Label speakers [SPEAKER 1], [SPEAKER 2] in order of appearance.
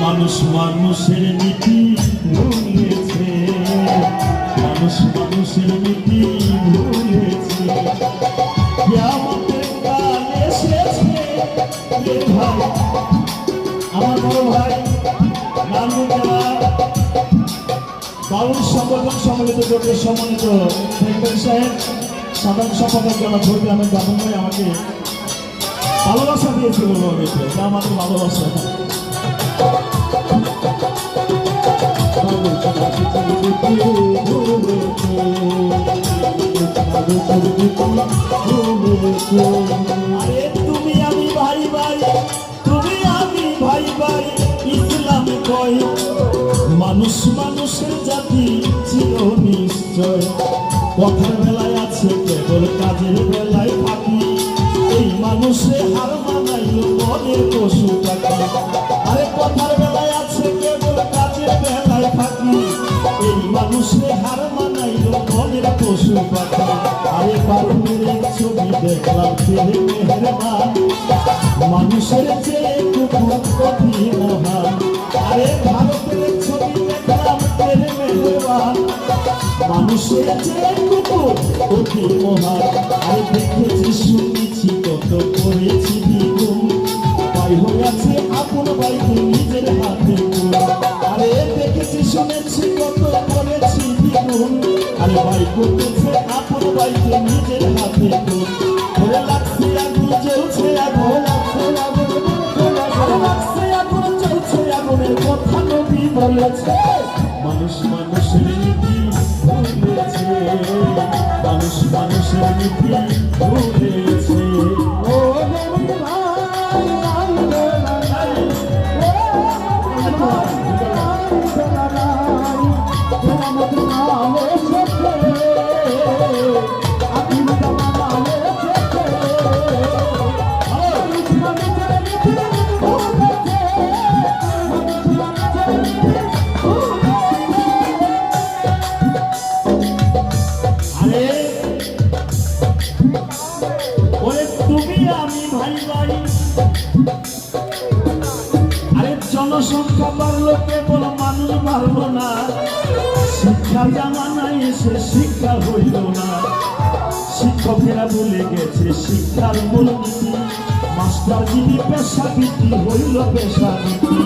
[SPEAKER 1] মানুষ মানুষের নীতি ভুলেছে, মানুষ মানুষের নীতি ভুলেছে। কিয়ামতের কাল এসেছে রে ভাই, আমার বড় ভাই নানুরা বাউল সংগঠন সম্মিলিত জোটের সম্মানিত সেক্রেটারি সাহেব, সাধারণ সম্পাদক জনাব ভর্তি আহমেদ বাবু ভাই আমাকে ভালোবাসা দিয়েছে বলবো, এটা আমাদের ভালোবাসা। আরে তুমি আমি ভাই ভাই, তুমি আমি ভাই ভাই, ইসলাম কয় মানুষ মানুষের জাতি ছিল নিশ্চয়। কথার বেলায় আছে কেবল, কাজের বেলায় ফাঁকি, এই মানুষে হার মানাইল মনের পশু পাখি। আরে কথার বেলায় আছে কেবল, কাজের বেলায় ফাঁকি, এই মানুষে হার মানাইল মনের পশু পাখি। আরে বারুণের ছবি দেখলাম ছেলে মেহেরবান, মানুষের চেয়ে কুকুর কঠিন মহান। আরে ভারতের ছবি দেখলাম ছেলে মেহেরবান, মানুষের চেয়ে কুকুর কঠিন মহান। আরে দেখেছি শুনেছি কত করেছি দ্বিগুণ, ভাই হয়েছে আপন ভাইকে নিজের হাতে গুণ। আরে দেখেছি শুনেছি কত করেছি দ্বিগুণ, আরে ভাই করতেছে আপন ভাইকে নিজের হাতে গুণ। ধরে লাগছে আগুন জ্বলছে আগুন, লাগছে আগুন চলছে আগুনের কথা নবী বলেছে। মানুষ মানুষের নীতি ভুলেছে, মানুষ মানুষের নীতি ভুলেছে। ও জনসংখ্যা বাড়লো কেবল, মানুষ বাড়লো না। শিক্ষা জামানায় এসে শিক্ষা হইল না, শিক্ষকেরা বলে গেছে শিক্ষার মূলনীতি। মাস্টার যিনি পেশা বৃত্তি হইল পেশা বৃত্তি।